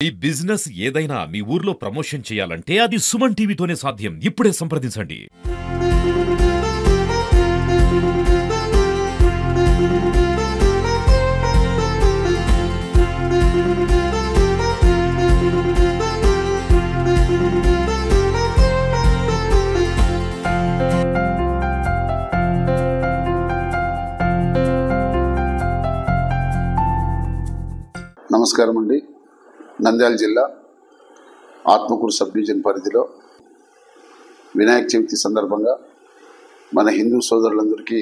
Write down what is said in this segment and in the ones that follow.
ఈ బిజినెస్ ఏదైనా మీ ఊర్లో ప్రమోషన్ చేయాలంటే అది సుమన్ టీవీతోనే సాధ్యం. ఇప్పుడే సంప్రదించండి. నమస్కారం అండి. నంద్యాల జిల్లా ఆత్మకూరు సబ్ డివిజన్ పరిధిలో వినాయక చవితి సందర్భంగా మన హిందూ సోదరులందరికీ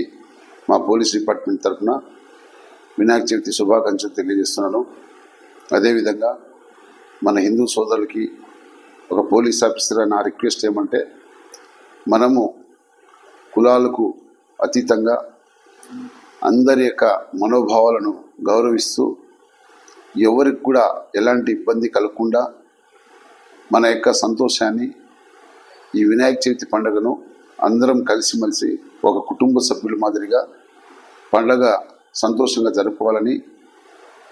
మా పోలీస్ డిపార్ట్మెంట్ తరఫున వినాయక చవితి శుభాకాంక్షలు తెలియజేస్తున్నాను. అదేవిధంగా మన హిందూ సోదరులకి ఒక పోలీస్ ఆఫీసర్ నా రిక్వెస్ట్ ఏమంటే, మనము కులాలకు అతీతంగా అందరి యొక్క మనోభావాలను గౌరవిస్తూ ఎవరికి కూడా ఎలాంటి ఇబ్బంది కలగకుండా మన యొక్క సంతోషాన్ని ఈ వినాయక చవితి పండుగను అందరం కలిసిమెలిసి ఒక కుటుంబ సభ్యుల మాదిరిగా పండుగ సంతోషంగా జరుపుకోవాలని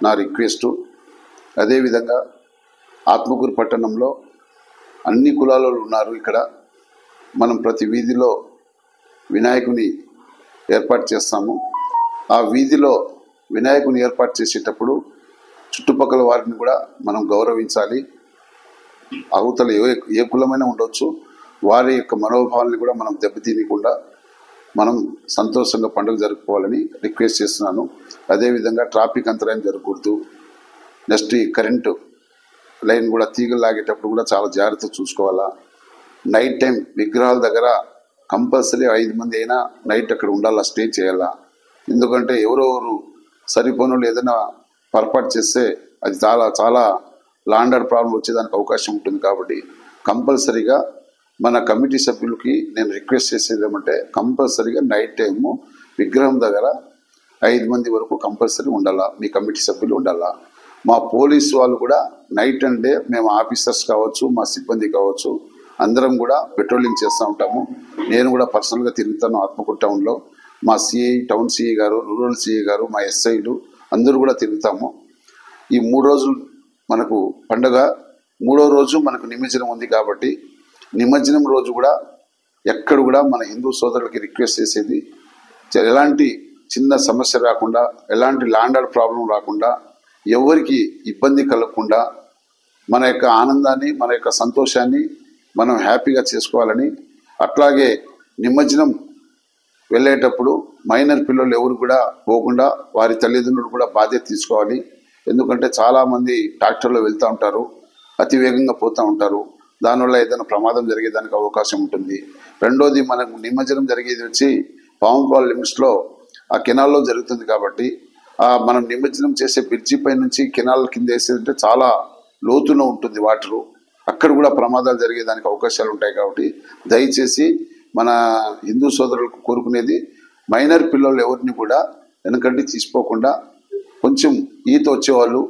నా రిక్వెస్టు. అదేవిధంగా ఆత్మకూరు పట్టణంలో అన్ని కులాల ఉన్నారు. ఇక్కడ మనం ప్రతి వీధిలో వినాయకుని ఏర్పాటు చేస్తాము. ఆ వీధిలో వినాయకుని ఏర్పాటు చేసేటప్పుడు చుట్టుపక్కల వారిని కూడా మనం గౌరవించాలి. అవతల ఏ కులమైనా ఉండొచ్చు, వారి యొక్క మనోభావాలని కూడా మనం దెబ్బతీయకుండా మనం సంతోషంగా పండుగ జరుపుకోవాలని రిక్వెస్ట్ చేస్తున్నాను. అదేవిధంగా ట్రాఫిక్ అంతరాయం జరగకూడదు. నెక్స్ట్ ఈ కరెంటు లైన్ కూడా తీగలు లాగేటప్పుడు కూడా చాలా జాగ్రత్త చూసుకోవాలా. నైట్ టైం విగ్రహాల దగ్గర కంపల్సరీ 5 మంది అయినా నైట్ అక్కడ ఉండాలా, స్టే చేయాలా. ఎందుకంటే ఎవరెవరు సరిపోను ఏదైనా పొరపాటు చేస్తే అది చాలా లాండర్ ప్రాబ్లం వచ్చేదానికి అవకాశం ఉంటుంది. కాబట్టి కంపల్సరీగా మన కమిటీ సభ్యులకి నేను రిక్వెస్ట్ చేసేది ఏమంటే, కంపల్సరీగా నైట్ టైము విగ్రహం దగ్గర 5 మంది వరకు కంపల్సరీ ఉండాలా, మీ కమిటీ సభ్యులు ఉండాలా. మా పోలీసు వాళ్ళు కూడా నైట్ అండ్ డే మేము ఆఫీసర్స్ కావచ్చు, మా సిబ్బంది కావచ్చు, అందరం కూడా పెట్రోలింగ్ చేస్తూ ఉంటాము. నేను కూడా పర్సనల్గా తిరుగుతాను ఆత్మకూరు టౌన్లో. మా సిఐ, టౌన్ సిఐ గారు, రూరల్ సిఐ గారు, మా ఎస్ఐలు అందరూ కూడా తిరుగుతాము. ఈ 3 రోజులు మనకు పండుగ. 3వ రోజు మనకు నిమజ్జనం ఉంది. కాబట్టి నిమజ్జనం రోజు కూడా ఎక్కడ కూడా మన హిందూ సోదరులకి రిక్వెస్ట్ చేసేది, ఎలాంటి చిన్న సమస్య రాకుండా, ఎలాంటి ల్యాండర్ ప్రాబ్లం రాకుండా, ఎవరికి ఇబ్బంది కలగకుండా మన యొక్క ఆనందాన్ని, మన యొక్క సంతోషాన్ని మనం హ్యాపీగా చేసుకోవాలని. అట్లాగే నిమజ్జనం వెళ్ళేటప్పుడు మైనర్ పిల్లలు ఎవరు కూడా పోకుండా వారి తల్లిదండ్రులు కూడా బాధ్యత తీసుకోవాలి. ఎందుకంటే చాలామంది ట్రాక్టర్లో వెళ్తూ ఉంటారు, అతి వేగంగా పోతూ ఉంటారు. దానివల్ల ఏదైనా ప్రమాదం జరిగేదానికి అవకాశం ఉంటుంది. రెండోది, మనకు నిమజ్జనం జరిగేది వచ్చి పాముపాల్ లిమిట్స్లో ఆ కెనాల్లో జరుగుతుంది. కాబట్టి మనం నిమజ్జనం చేసే బ్రిడ్జి పై నుంచి కెనాల్ కింద వేసేదంటే చాలా లోతులో ఉంటుంది వాటరు. అక్కడ కూడా ప్రమాదాలు జరిగేదానికి అవకాశాలు ఉంటాయి. కాబట్టి దయచేసి మన హిందూ సోదరులకు కోరుకునేది, మైనర్ పిల్లలు ఎవరిని కూడా వెనకండి తీసుకోకుండా, కొంచెం ఈత వచ్చేవాళ్ళు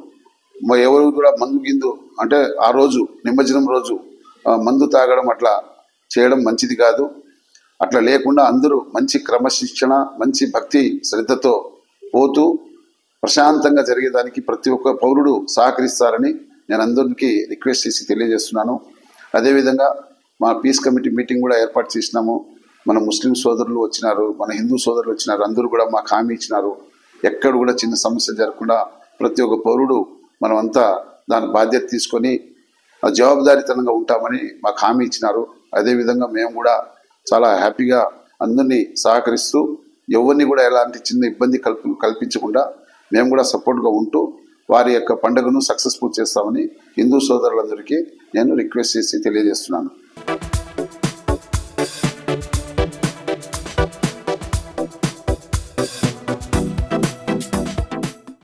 ఎవరు కూడా మందు అంటే ఆ రోజు నిమజ్జనం రోజు మందు తాగడం అట్లా చేయడం మంచిది కాదు. అట్లా లేకుండా అందరూ మంచి క్రమశిక్షణ, మంచి భక్తి శ్రద్ధతో పోతూ ప్రశాంతంగా జరిగేదానికి ప్రతి ఒక్క పౌరుడు సహకరిస్తారని నేను అందరికీ రిక్వెస్ట్ చేసి తెలియజేస్తున్నాను. అదేవిధంగా మా పీస్ కమిటీ మీటింగ్ కూడా ఏర్పాటు చేసినాము. మన ముస్లిం సోదరులు వచ్చినారు, మన హిందూ సోదరులు వచ్చినారు. అందరూ కూడా మాకు హామీ ఇచ్చినారు, ఎక్కడ కూడా చిన్న సమస్య జరగకుండా ప్రతి ఒక్క పౌరుడు మనమంతా దాని బాధ్యత తీసుకొని జవాబుదారీతనంగా ఉంటామని మాకు హామీ ఇచ్చినారు. అదేవిధంగా మేము కూడా చాలా హ్యాపీగా అందరినీ సహకరిస్తూ ఎవరిని కూడా ఎలాంటి చిన్న ఇబ్బంది కల్పించకుండా మేము కూడా సపోర్ట్గా ఉంటూ వారి యొక్క పండుగను సక్సెస్ఫుల్ చేస్తామని హిందూ సోదరులందరికీ నేను రిక్వెస్ట్ చేసి తెలియజేస్తున్నాను.